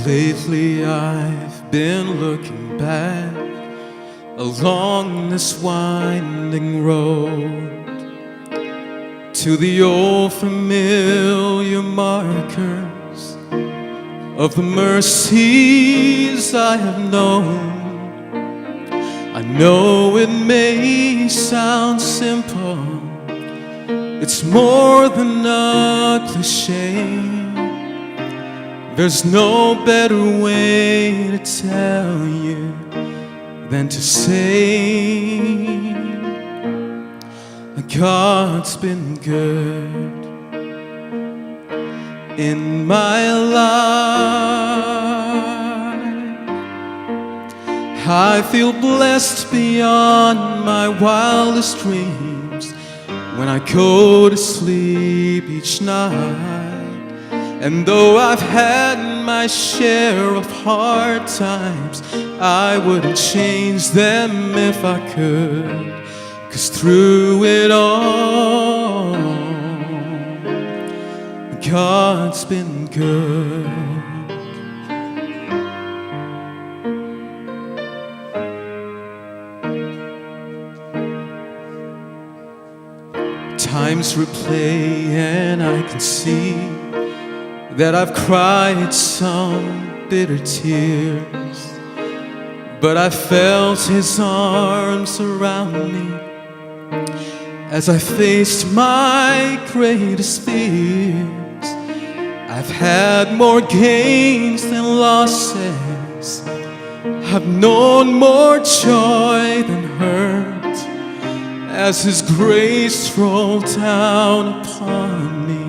Lately I've been looking back along this winding road to the old familiar markers of the mercies I have known. I know it may sound simple, it's more than a cliche. There's no better way to tell you than to say God's been good in my life. I feel blessed beyond my wildest dreams when I go to sleep each night. And though I've had my share of hard times, I wouldn't change them if I could. 'Cause through it all, God's been good. Times replay and I can see that I've cried some bitter tears, but I felt His arms around me as I faced my greatest fears. I've had more gains than losses, I've known more joy than hurt, as His grace rolled down upon me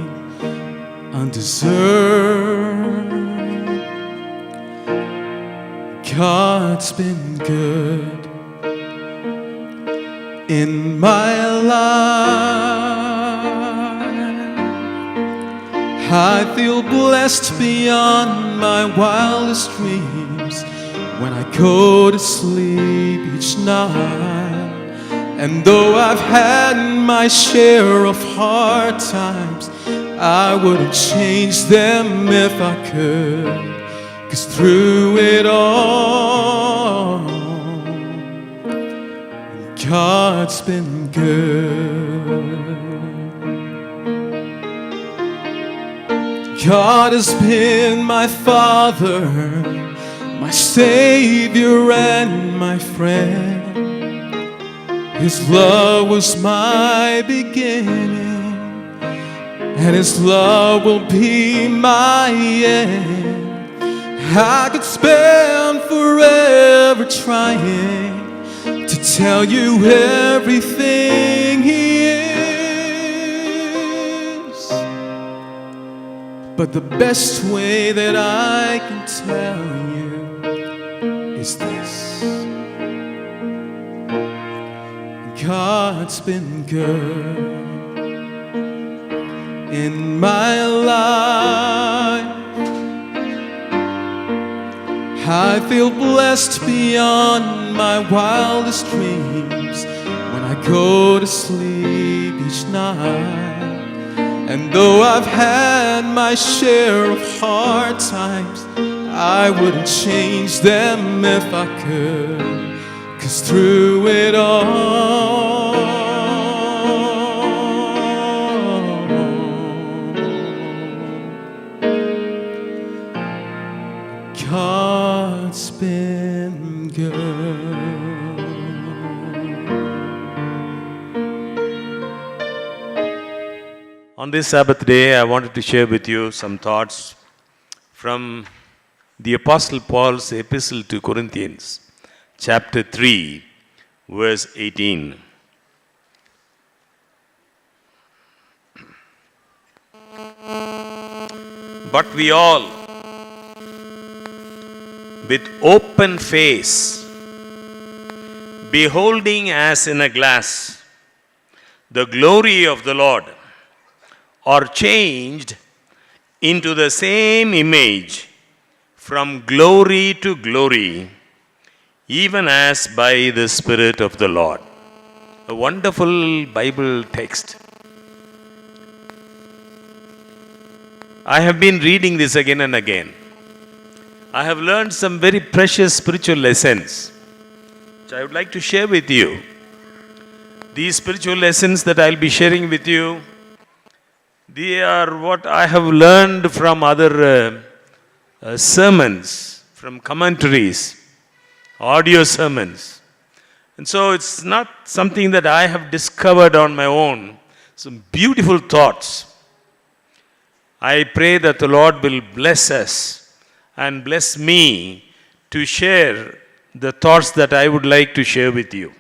undeserved. God's been good in my life. I feel blessed beyond my wildest dreams when I go to sleep each night. And though I've had my share of hard times, I wouldn't change them if I could. 'Cause through it all, God's been good. God has been my Father, my Savior and my friend. His love was my beginning, and His love will be my end. I could spend forever trying to tell you everything He is, but the best way that I can tell you is this: God's been good in my life. I feel blessed beyond my wildest dreams when I go to sleep each night. And though I've had my share of hard times, I wouldn't change them if I could. 'Cause through it all, God's been good. On this Sabbath day, I wanted to share with you some thoughts from the Apostle Paul's epistle to Corinthians, chapter 3, verse 18. But we all, with open face, beholding as in a glass the glory of the Lord, are changed into the same image from glory to glory, even as by the Spirit of the Lord. A wonderful Bible text. I have been reading this again and again. I have learned some very precious spiritual lessons, which I would like to share with you. These spiritual lessons that I'll be sharing with you, they are what I have learned from other sermons, from commentaries, audio sermons. And so it's not something that I have discovered on my own. Some beautiful thoughts. I pray that the Lord will bless us and bless me to share the thoughts that I would like to share with you.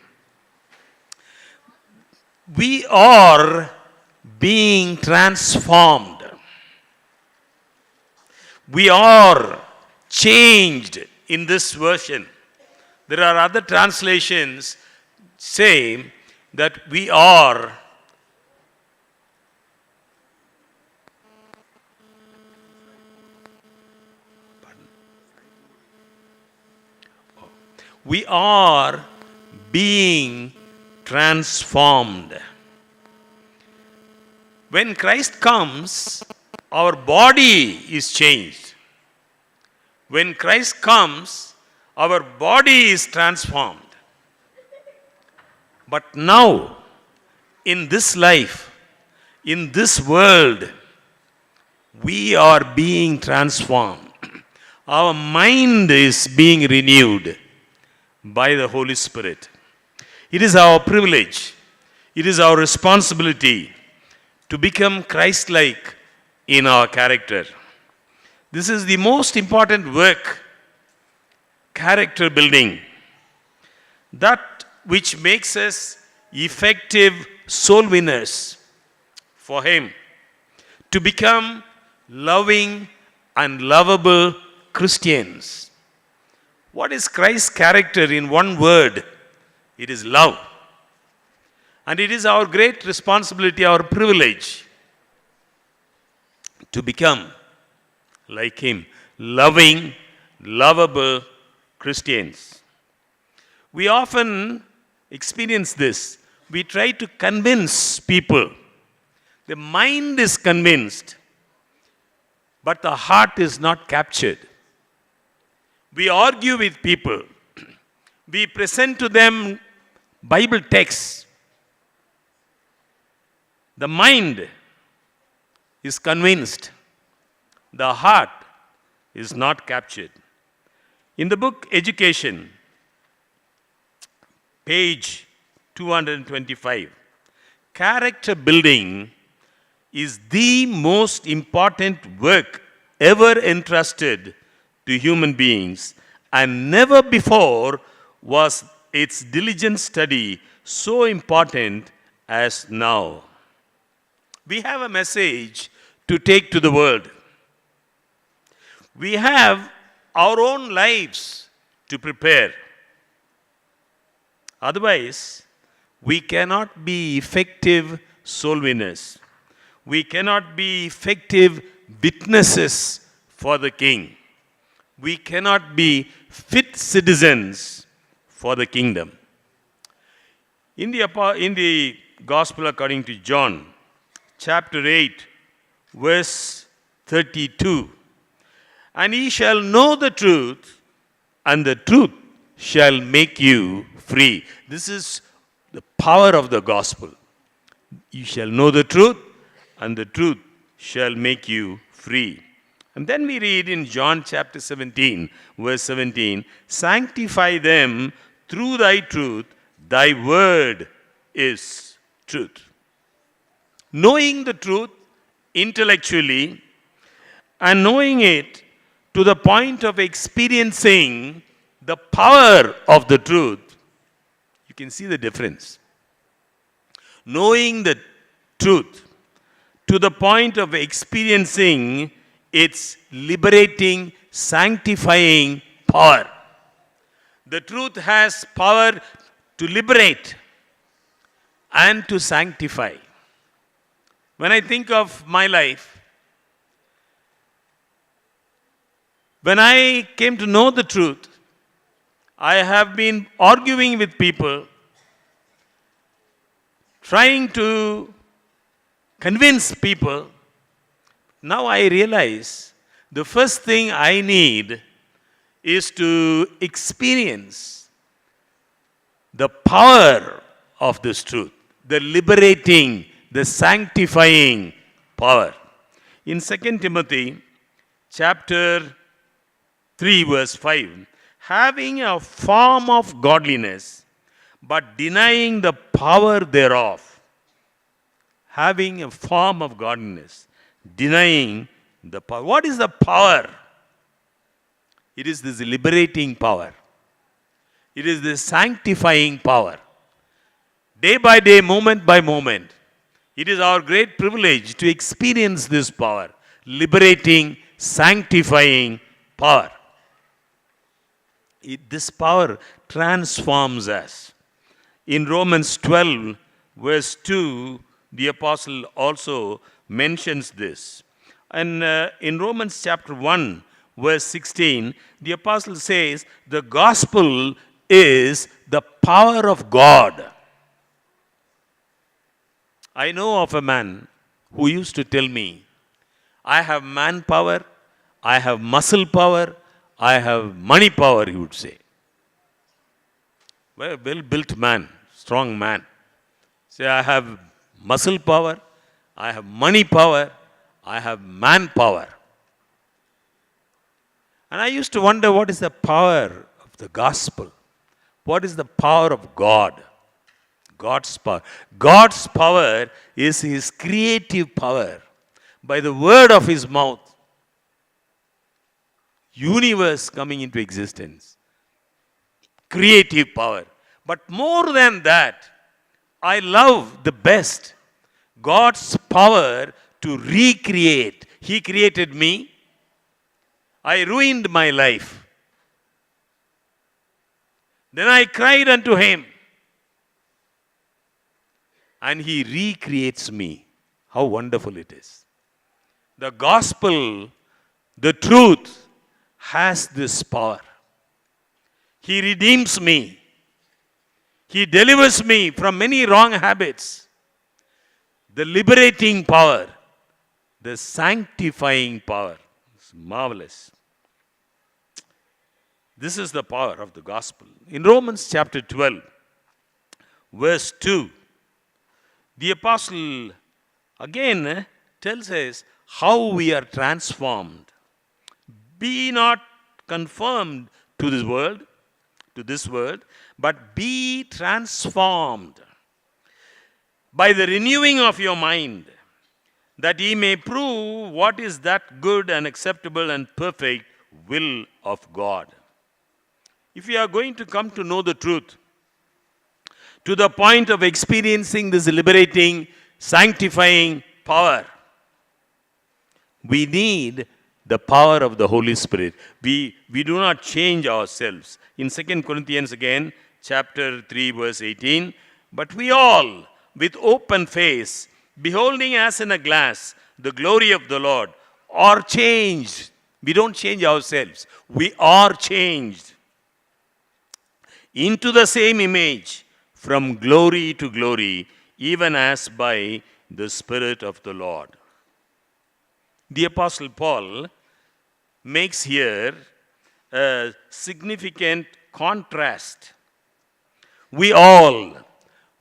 We are being transformed. We are changed in this version. There are other translations say that we are being transformed. When Christ comes, our body is changed. When Christ comes, our body is transformed. But now, in this life, in this world, we are being transformed. Our mind is being renewed by the Holy Spirit. It is our privilege, it is our responsibility to become Christ-like in our character. This is the most important work, character building, that which makes us effective soul winners for Him, to become loving and lovable Christians. What is Christ's character in one word? It is love. And it is our great responsibility, our privilege, to become like Him, loving, lovable Christians. We often experience this. We try to convince people. The mind is convinced, but the heart is not captured. We argue with people. We present to them Bible texts. The mind is convinced. The heart is not captured. In the book Education, page 225, character building is the most important work ever entrusted to human beings, and never before was its diligent study so important as now. We have a message to take to the world. We have our own lives to prepare. Otherwise, we cannot be effective soul winners. We cannot be effective witnesses for the King. We cannot be fit citizens for the kingdom. In the Gospel according to John, chapter 8, verse 32, and ye shall know the truth, and the truth shall make you free. This is the power of the gospel. You shall know the truth, and the truth shall make you free. And then we read in John chapter 17, verse 17, sanctify them through thy truth, thy word is truth. Knowing the truth intellectually and knowing it to the point of experiencing the power of the truth, you can see the difference. Knowing the truth to the point of experiencing its liberating, sanctifying power. The truth has power to liberate and to sanctify. When I think of my life, When I came to know the truth, I have been arguing with people, trying to convince people. Now I realize the first thing I need is to experience the power of this truth, the liberating, the sanctifying power. In 2 Timothy chapter 3 verse 5, having a form of godliness but denying the power thereof. Having a form of godliness, denying the power. What is the power? It is this liberating power. It is this sanctifying power. Day by day, moment by moment, it is our great privilege to experience this power, liberating, sanctifying power. This power transforms us. In Romans 12, verse 2, the apostle also mentions this. And in Romans chapter 1, verse 16, the apostle says, the gospel is the power of God. I know of a man who used to tell me, I have manpower, I have muscle power, I have money power, he would say. Well built man, strong man. Say, I have muscle power, I have money power, I have manpower. And I used to wonder, what is the power of the gospel? What is the power of God? God's power. God's power is His creative power. By the word of His mouth, universe coming into existence. Creative power. But more than that, I love the best God's power to recreate. He created me. I ruined my life. Then I cried unto Him. And He recreates me. How wonderful it is. The gospel, the truth, has this power. He redeems me. He delivers me from many wrong habits. The liberating power, the sanctifying power. It's marvelous. This is the power of the gospel. In Romans chapter 12, verse 2, the apostle again tells us how we are transformed. Be not conformed to this world, but be transformed by the renewing of your mind, that ye may prove what is that good and acceptable and perfect will of God. If we are going to come to know the truth, to the point of experiencing this liberating, sanctifying power, we need the power of the Holy Spirit. We do not change ourselves. In 2 Corinthians again, chapter 3, verse 18, but we all, with open face, beholding as in a glass the glory of the Lord, are changed. We don't change ourselves. We are changed into the same image from glory to glory, even as by the Spirit of the Lord. The Apostle Paul makes here a significant contrast. We all,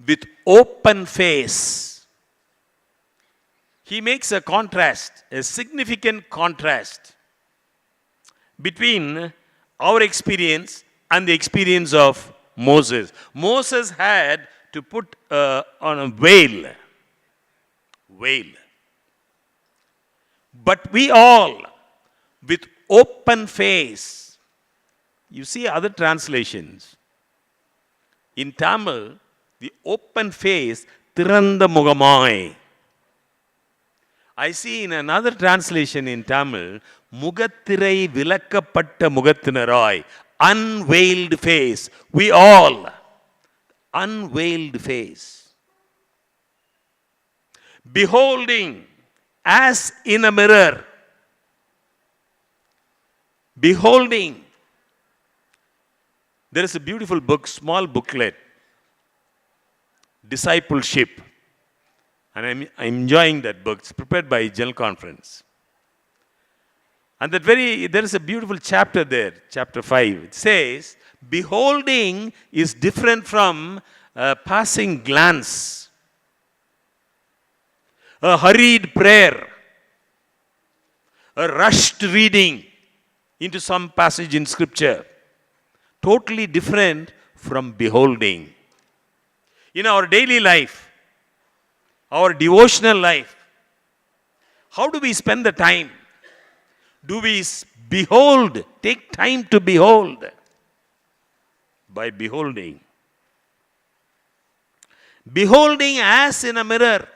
with open face, he makes a contrast, a significant contrast between our experience and the experience of Moses. Moses had to put on a veil. But we all, with open face. You see other translations. In Tamil, the open face, tiranda mugamai. I see in another translation in Tamil, mugattirai vilakkapatta mugattinarai, unveiled face. We all, unveiled face. Beholding as in a mirror. Beholding. There is a beautiful book, small booklet, Discipleship. And I'm enjoying that book. It's prepared by General Conference. And there is a beautiful chapter there, chapter 5. It says, beholding is different from a passing glance, a hurried prayer, a rushed reading into some passage in Scripture. Totally different from beholding. In our daily life, our devotional life, how do we spend the time? Do we behold, take time to behold? By beholding. Beholding as in a mirror.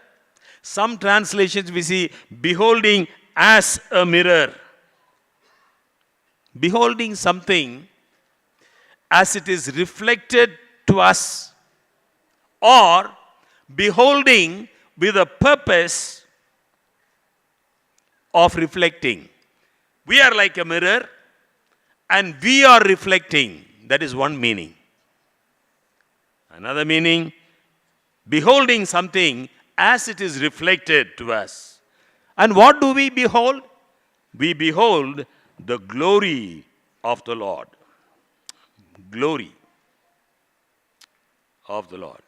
Some translations we see beholding as a mirror. Beholding something as it is reflected to us, or beholding with a purpose of reflecting. We are like a mirror and we are reflecting. That is one meaning. Another meaning, beholding something as it is reflected to us. And what do we behold? We behold the glory of the Lord. Glory of the Lord.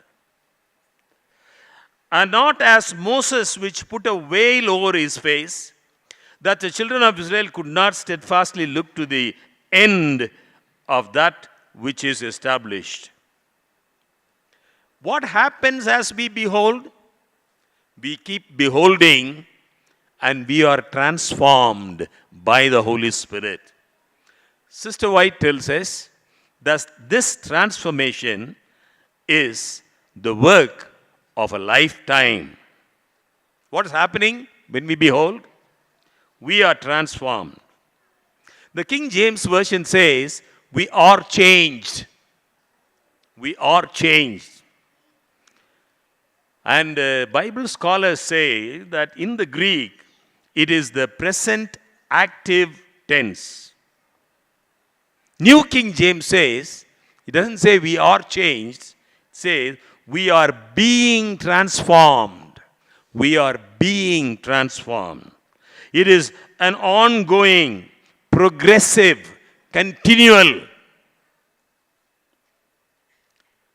And not as Moses, which put a veil over his face, that the children of Israel could not steadfastly look to the end of that which is established. What happens as we behold? We keep beholding and we are transformed by the Holy Spirit. Sister White tells us that this transformation is the work of a lifetime. What is happening when we behold? We are transformed. The King James Version says, we are changed. We are changed. And Bible scholars say that in the Greek, it is the present active tense. New King James says, it doesn't say we are changed, it says we are being transformed. We are being transformed. It is an ongoing, progressive, continual,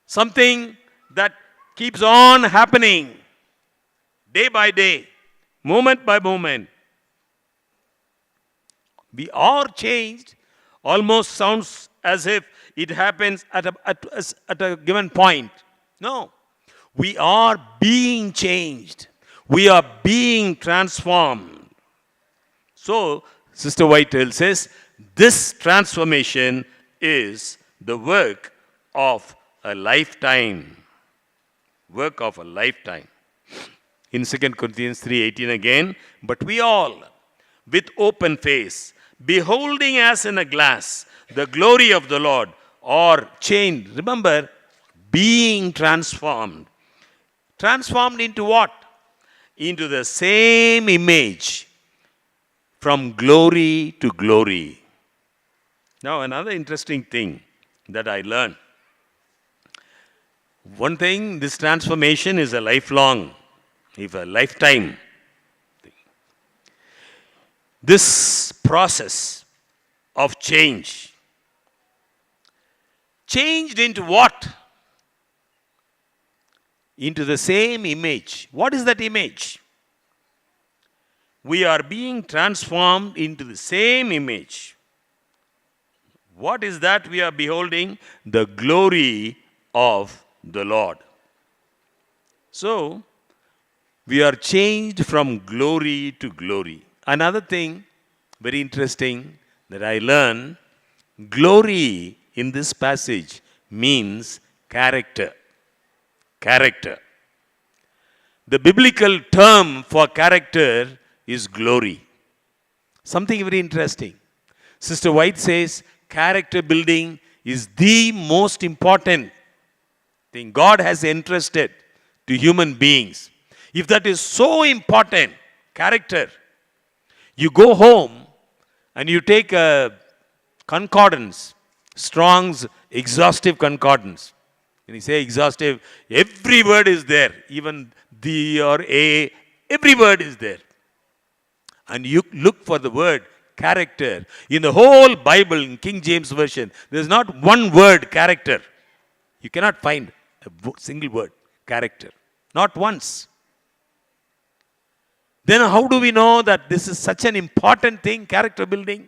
something that keeps on happening day by day, moment by moment. We are changed. Almost sounds as if it happens at a given point. No. We are being changed. We are being transformed. So, Sister White tells us, this transformation is the work of a lifetime. Work of a lifetime. In 2 Corinthians 3:18 again, but we all, with open face, beholding as in a glass the glory of the Lord, are changed. Remember, being transformed. Transformed into what? Into the same image, from glory to glory. Now, another interesting thing that I learned. One thing, this transformation is a lifelong, if a lifetime thing. This process of change. Changed into what? Into the same image. What is that image? We are being transformed into the same image. What is that we are beholding? The glory of the Lord. So, we are changed from glory to glory. Another thing, very interesting, that I learned, glory in this passage means character. Character. The biblical term for character is glory. Something very interesting. Sister White says character building is the most important thing God has entrusted to human beings. If that is so important, character, you go home and you take a concordance, Strong's exhaustive concordance. When you say exhaustive, every word is there, even the or a, every word is there. And you look for the word character. In the whole Bible, in King James Version, there is not one word character. You cannot find a single word character. Not once. Then how do we know that this is such an important thing, character building?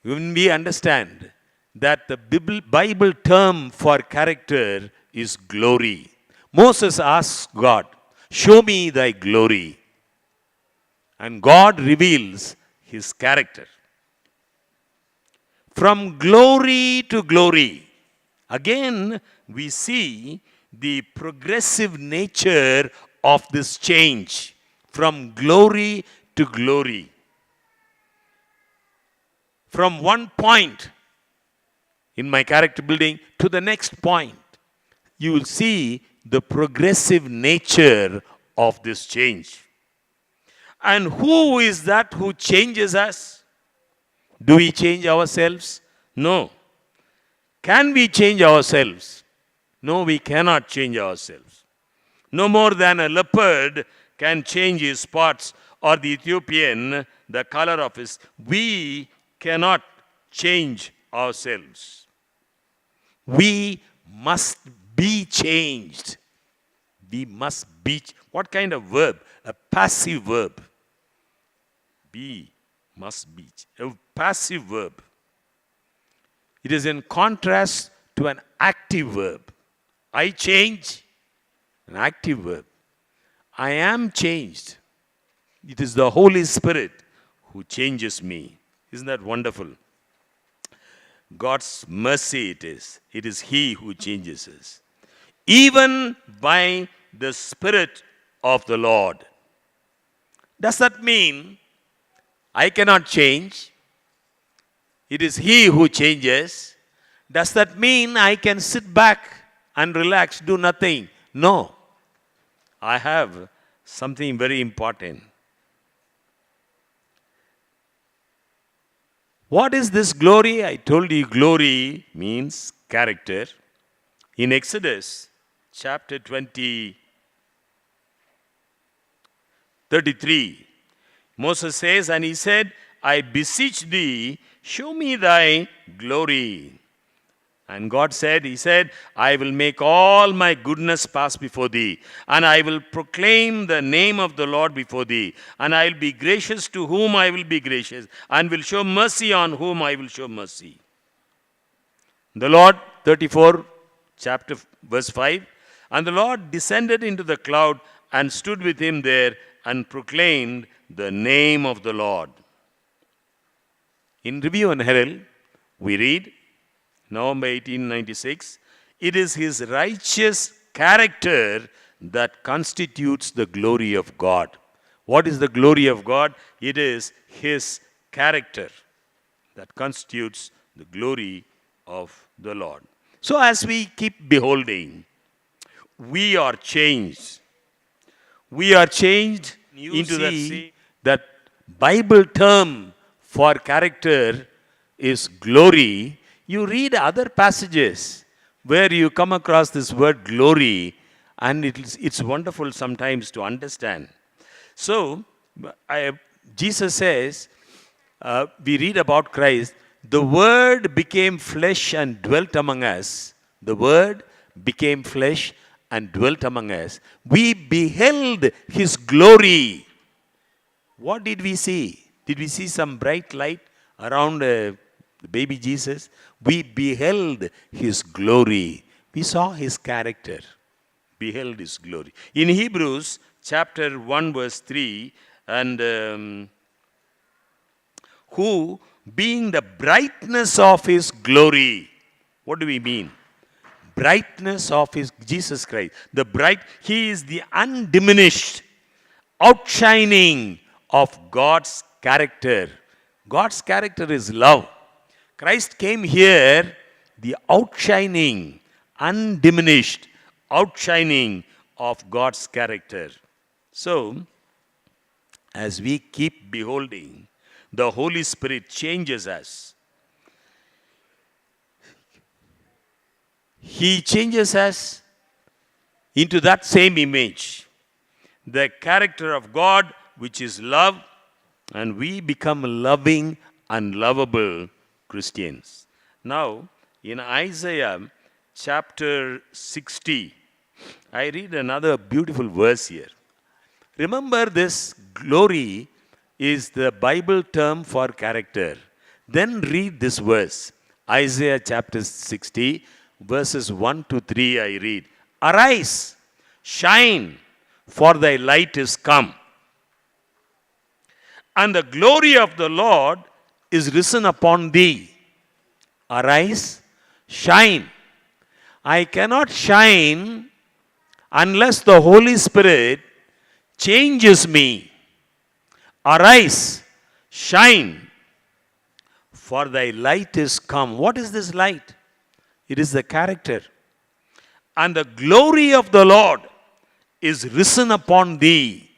When we understand that the Bible term for character is glory. Moses asks God, show me thy glory. And God reveals his character. From glory to glory, again we see the progressive nature of this change. From glory to glory. From one point in my character building to the next point, you will see the progressive nature of this change. And who is that who changes us? Do we change ourselves? No. Can we change ourselves? No, we cannot change ourselves. No more than a leopard can change his spots or the Ethiopian the color of his. We cannot change ourselves. We must be changed. We must be. What kind of verb? A passive verb. Be must be. A passive verb. It is in contrast to an active verb. I change, an active verb. I am changed. It is the Holy Spirit who changes me. Isn't that wonderful? God's mercy it is. It is He who changes us. Even by the Spirit of the Lord. Does that mean I cannot change? It is He who changes. Does that mean I can sit back and relax, do nothing? No. I have something very important. What is this glory? I told you glory means character. In Exodus chapter 33, Moses says, and he said, I beseech thee, show me thy glory. And God said, He said, I will make all my goodness pass before thee, and I will proclaim the name of the Lord before thee, and I will be gracious to whom I will be gracious, and will show mercy on whom I will show mercy. The Lord, 34, chapter verse 5, and the Lord descended into the cloud and stood with him there and proclaimed the name of the Lord. In Review and Herald, we read, November 1896, it is his righteous character that constitutes the glory of God. What is the glory of God? It is his character that constitutes the glory of the Lord. So as we keep beholding, we are changed. We are changed into that Bible term for character is glory. You read other passages where you come across this word glory, and it's wonderful sometimes to understand. So, Jesus says, we read about Christ, the Word became flesh and dwelt among us. The Word became flesh and dwelt among us. We beheld His glory. What did we see? Did we see some bright light around the baby Jesus? We beheld His glory. We saw His character. Beheld His glory. In Hebrews chapter 1 verse 3, and who being the brightness of His glory. What do we mean? Brightness of His Jesus Christ. He is the undiminished outshining of God's character. God's character is love. Christ came here, the outshining, undiminished outshining of God's character. So, as we keep beholding, the Holy Spirit changes us. He changes us into that same image, the character of God, which is love, and we become loving and lovable Christians. Now, in Isaiah chapter 60, I read another beautiful verse here. Remember, this glory is the Bible term for character. Then read this verse, Isaiah chapter 60, verses 1 to 3. I read, Arise, shine, for thy light is come, and the glory of the Lord is risen upon thee. Arise, shine. I cannot shine unless the Holy Spirit changes me. Arise, shine, for thy light is come. What is this light? It is the character. And the glory of the Lord is risen upon thee.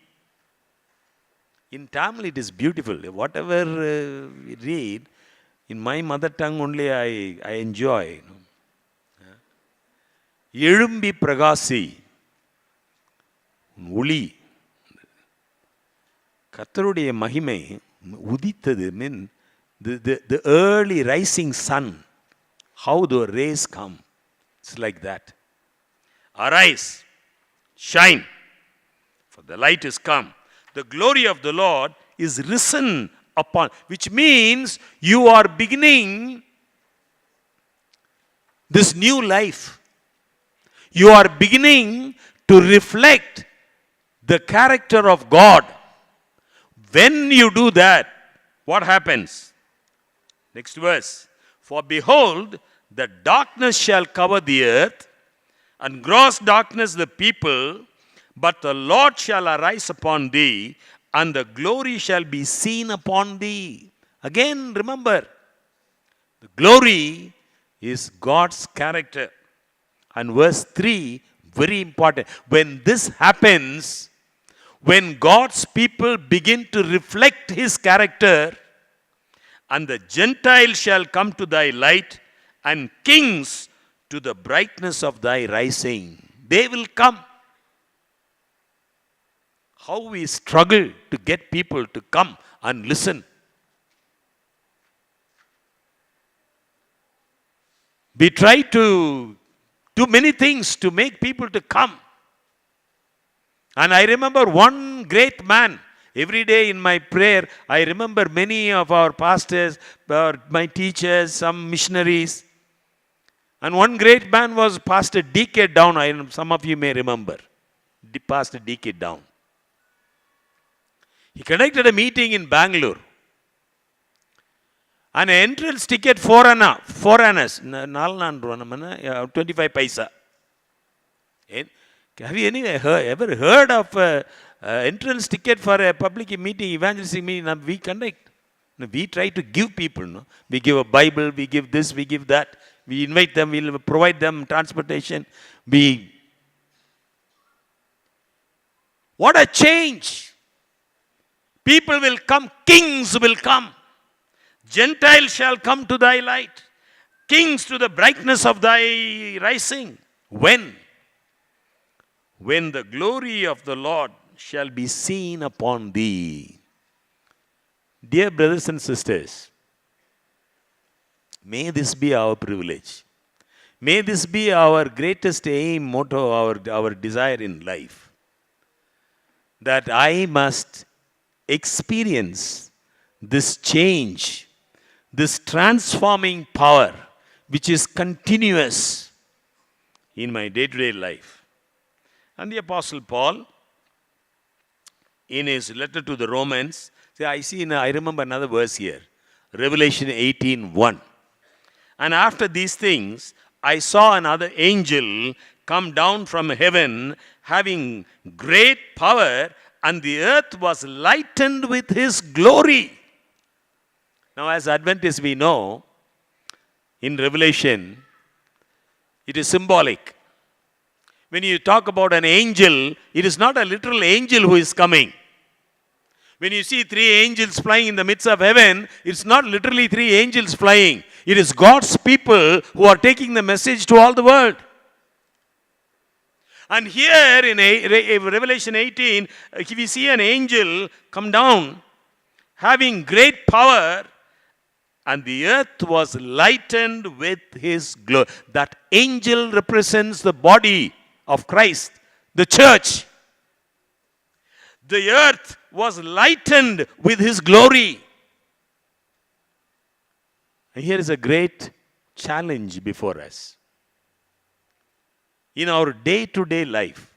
In Tamil it is beautiful. Whatever we read, in my mother tongue only I enjoy. எழும்பி பிரகாசி ஒளி கர்த்தருடைய மகிமை உதித்தது mean the early rising sun, how the rays come, it's like that. Arise, shine, for the light is come, the glory of the Lord is risen upon, which means you are beginning this new life. You are beginning to reflect the character of God. When you do that, what happens? Next verse. For behold, the darkness shall cover the earth, and gross darkness the people, but the Lord shall arise upon thee, and the glory shall be seen upon thee. Again, remember, the glory is God's character. And verse 3, very important. When this happens, when God's people begin to reflect His character, and the Gentiles shall come to thy light, and kings to the brightness of thy rising. They will come. How we struggle to get people to come and listen. We try to do many things to make people to come. And I remember one great man. Every day in my prayer, I remember many of our pastors, my teachers, some missionaries. And one great man was Pastor D.K. Down. Some of you may remember. Pastor D.K. Down. He conducted a meeting in Bangalore. An entrance ticket foreigners, 25 paisa. Have you ever heard of entrance ticket for a public meeting, evangelistic meeting? We conduct. We try to give people. No? We give a Bible, we give this, we give that. We invite them, we provide them transportation. What a change! People will come, kings will come. Gentiles shall come to thy light, kings to the brightness of thy rising. When? When the glory of the Lord shall be seen upon thee. Dear brothers and sisters, may this be our privilege. May this be our greatest aim, motto, our desire in life. That I must experience this change, this transforming power, which is continuous in my day-to-day life. And the Apostle Paul, in his letter to the Romans, I remember another verse here, Revelation 18:1. And after these things, I saw another angel come down from heaven, having great power, and the earth was lightened with his glory. Now, as Adventists, we know, in Revelation, it is symbolic. When you talk about an angel, it is not a literal angel who is coming. When you see three angels flying in the midst of heaven, it's not literally three angels flying. It is God's people who are taking the message to all the world. And here in Revelation 18, we see an angel come down having great power, and the earth was lightened with his glory. That angel represents the body of Christ, the church. The earth was lightened with his glory. And here is a great challenge before us. In our day-to-day life,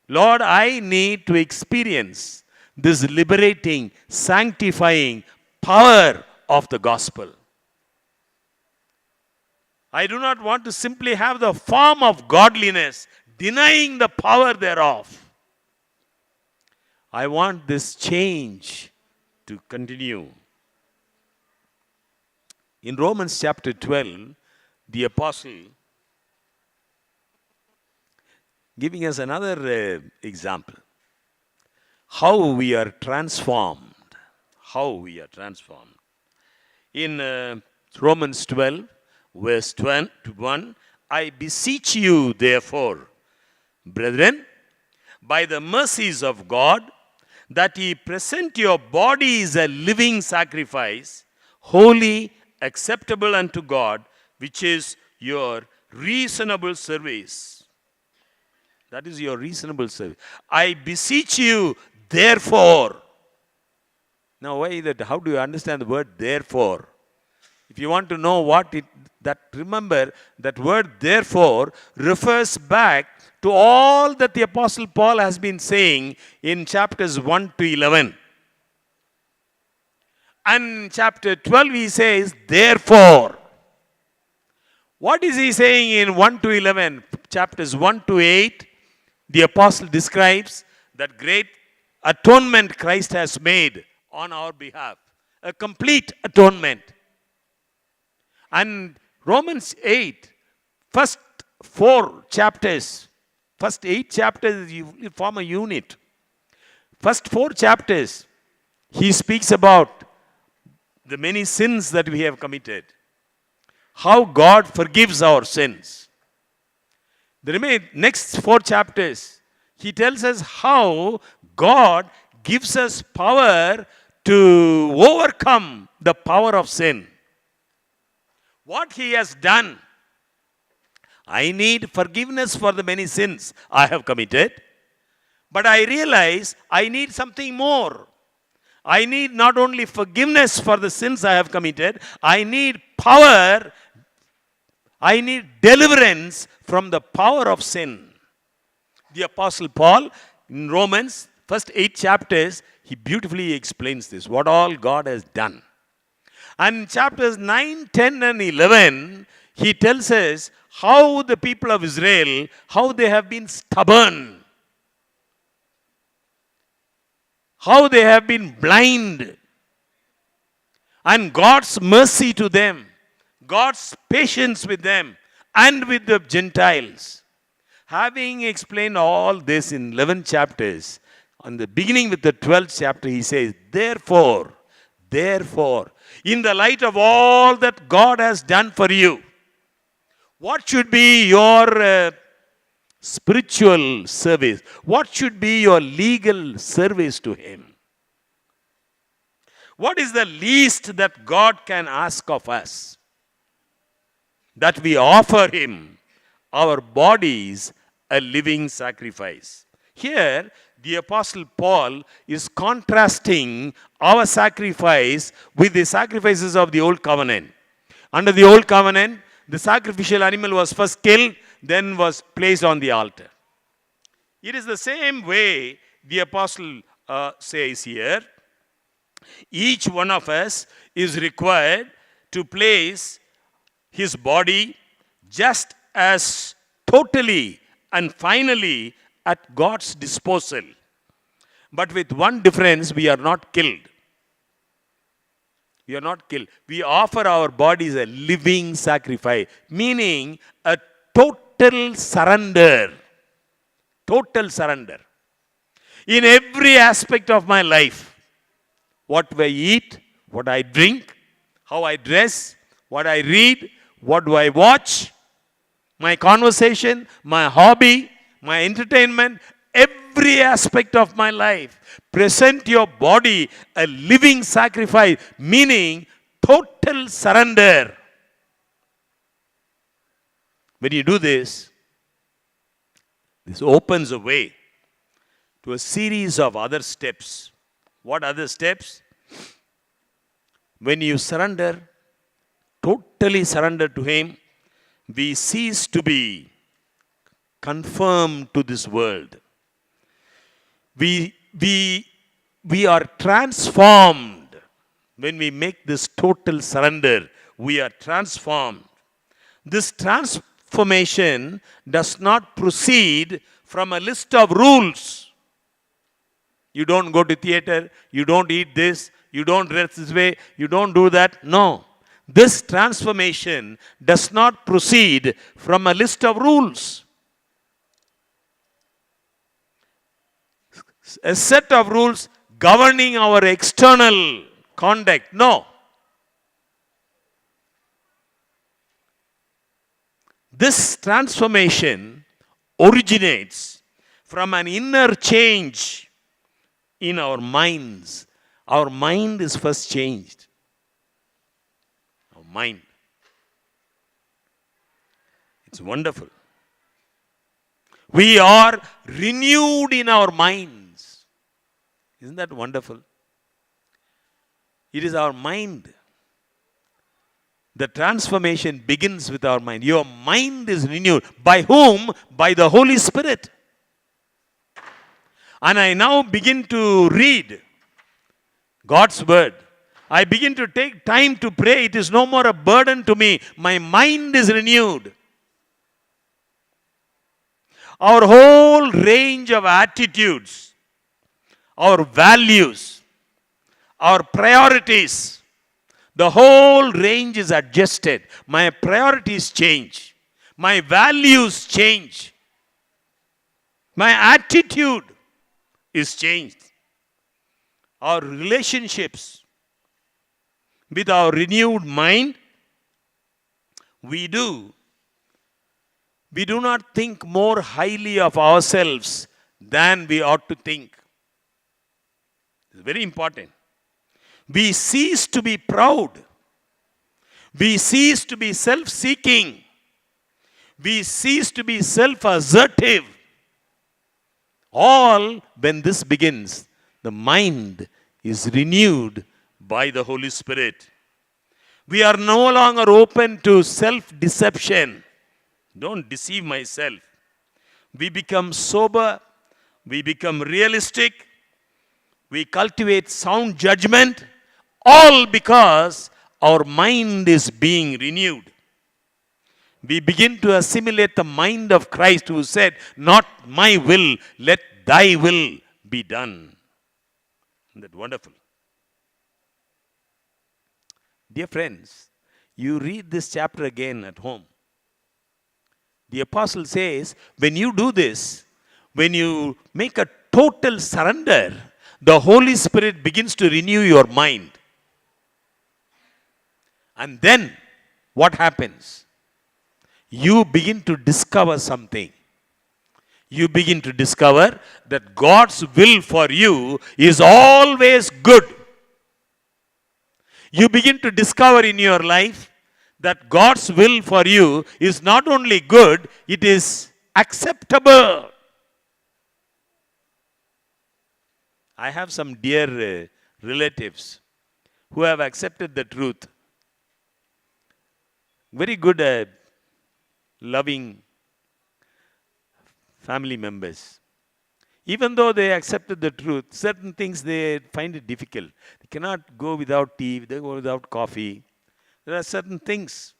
Lord, I need to experience this liberating, sanctifying power of the gospel. I do not want to simply have the form of godliness, denying the power thereof. I want this change to continue. In Romans chapter 12, the apostle giving us another example. How we are transformed. How we are transformed. In Romans 12, verse 21, I beseech you, therefore, brethren, by the mercies of God, that ye present your bodies a living sacrifice, holy, acceptable unto God, which is your reasonable service. That is your reasonable service. I beseech you, therefore. Now, why that? How do you understand the word therefore? If you want to know remember that word therefore refers back to all that the Apostle Paul has been saying in chapters 1 to 11. And in chapter 12 he says, therefore. What is he saying in 1 to 11? Chapters 1 to 8, the Apostle describes that great atonement Christ has made on our behalf. A complete atonement. And Romans 8, first 4 chapters, first 8 chapters, you form a unit. First 4 chapters, he speaks about the many sins that we have committed. How God forgives our sins. The next 4 chapters, he tells us how God gives us power to overcome the power of sin. What he has done. I need forgiveness for the many sins I have committed. But I realize I need something more. I need not only forgiveness for the sins I have committed, I need power, I need deliverance from the power of sin. The Apostle Paul in Romans, first 8 chapters, he beautifully explains this, what all God has done. And chapters 9, 10 and 11, he tells us how the people of Israel, how they have been stubborn. How they have been blind. And God's mercy to them. God's patience with them and with the Gentiles. Having explained all this in 11 chapters, on the beginning with the 12th chapter, he says, therefore, in the light of all that God has done for you, what should be your spiritual service? What should be your legal service to Him? What is the least that God can ask of us? That we offer Him our bodies a living sacrifice. Here, the Apostle Paul is contrasting our sacrifice with the sacrifices of the Old Covenant. Under the Old Covenant, the sacrificial animal was first killed, then was placed on the altar. It is the same way the Apostle says here. Each one of us is required to place his body just as totally and finally at God's disposal. But with one difference, we are not killed. We are not killed. We offer our bodies a living sacrifice, meaning a total surrender. Total surrender. in every aspect of my life. What I eat, what I drink, how I dress, what I read, what do I watch, my conversation, my hobby, my entertainment, every aspect of my life. Present your body a living sacrifice, meaning total surrender. When you do this opens a way to a series of other steps. What other steps? When you surrender, totally surrender to Him, we cease to be conformed to this world. We are transformed. When we make this total surrender, we are transformed. This transformation does not proceed from a list of rules. You don't go to theater, you don't eat this, you don't dress this way, you don't do that. No. This transformation does not proceed from a list of rules. A set of rules governing our external conduct. No. This transformation originates from an inner change in our minds. Our mind is first changed. Our mind. It's wonderful. We are renewed in our minds. Isn't that wonderful? It is our mind. The transformation begins with our mind. Your mind is renewed. By whom? By the Holy Spirit. And I now begin to read God's word. I begin to take time to pray. It is no more a burden to me. My mind is renewed. Our whole range of attitudes, our values, our priorities, the whole range is adjusted. My priorities change. My values change. My attitude is changed. Our relationships with our renewed mind, we do not think more highly of ourselves than we ought to think. It's very important. We cease to be proud. We cease to be self-seeking. We cease to be self-assertive. All when this begins, the mind is renewed by the Holy Spirit. We are no longer open to self-deception. Don't deceive myself. We become sober. We become realistic. We cultivate sound judgment. All because our mind is being renewed. We begin to assimilate the mind of Christ, who said, "Not my will, let thy will be done." Isn't that wonderful? Dear friends, you read this chapter again at home. The apostle says, when you do this, when you make a total surrender, the Holy Spirit begins to renew your mind. And then, what happens? You begin to discover something. You begin to discover that God's will for you is always good. You begin to discover in your life that God's will for you is not only good, it is acceptable. I have some dear relatives who have accepted the truth. Very good, loving family members. Even though they accepted the truth, certain things they find it difficult. They cannot go without tea, they go without coffee. There are certain things.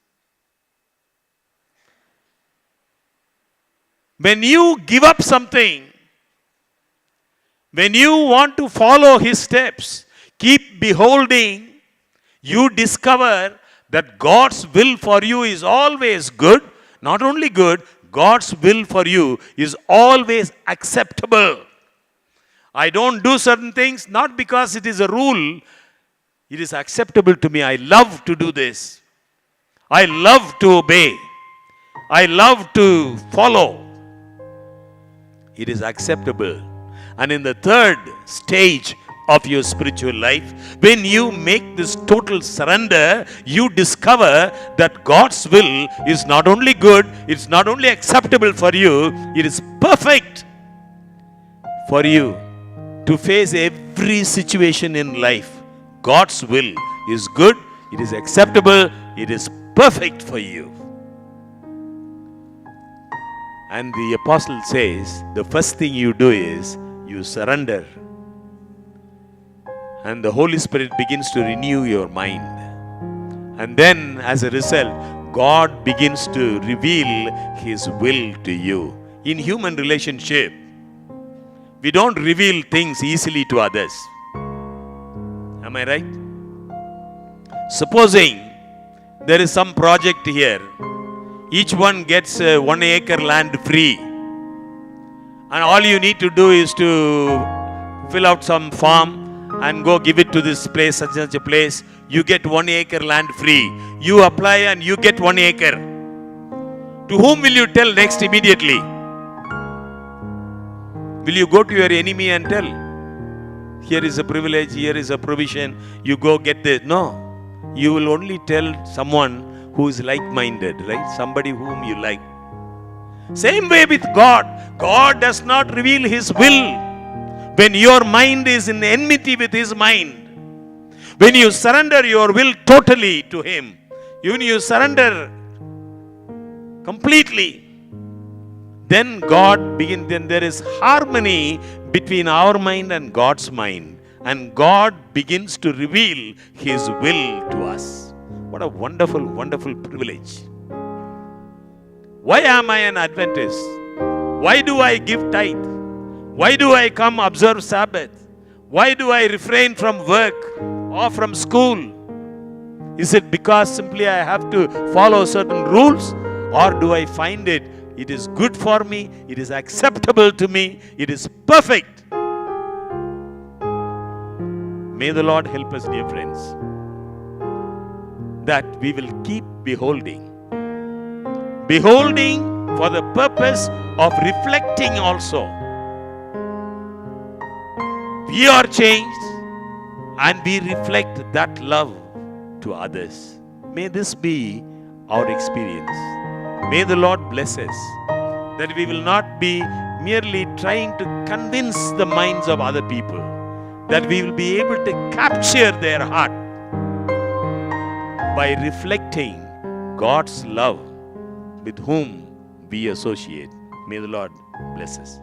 When you give up something, when you want to follow His steps, keep beholding, you discover that God's will for you is always good. Not only good, God's will for you is always acceptable. I don't do certain things not because it is a rule. It is acceptable to me. I love to do this. I love to obey. I love to follow. It is acceptable. And in the third stage of your spiritual life, when you make this total surrender, you discover that God's will is not only good, it's not only acceptable for you, it is perfect for you to face every situation in life. God's will is good, it is acceptable, it is perfect for you. And the apostle says, the first thing you do is you surrender. And the Holy Spirit begins to renew your mind. And then as a result, God begins to reveal His will to you. In human relationship, we don't reveal things easily to others. Am I right? Supposing there is some project here, each one gets 1 acre land free, and all you need to do is to fill out some form and go give it to this place, such and such a place. You get 1 acre land free. You apply and you get 1 acre. To whom will you tell next immediately? Will you go to your enemy and tell, here is a privilege, here is a provision, you go get this? No. You will only tell someone who is like-minded, right? Somebody whom you like. Same way with God. God does not reveal His will when your mind is in enmity with His mind. When you surrender your will totally to Him, when you surrender completely, then then there is harmony between our mind and God's mind. And God begins to reveal His will to us. What a wonderful, wonderful privilege. Why am I an Adventist? Why do I give tithe? Why do I come observe Sabbath? Why do I refrain from work or from school? Is it because simply I have to follow certain rules? Or do I find it is good for me, it is acceptable to me, it is perfect? May the Lord help us, dear friends, that we will keep beholding for the purpose of reflecting also. We are changed and we reflect that love to others. May this be our experience. May the Lord bless us, that we will not be merely trying to convince the minds of other people, that we will be able to capture their heart by reflecting God's love with whom we associate. May the Lord bless us.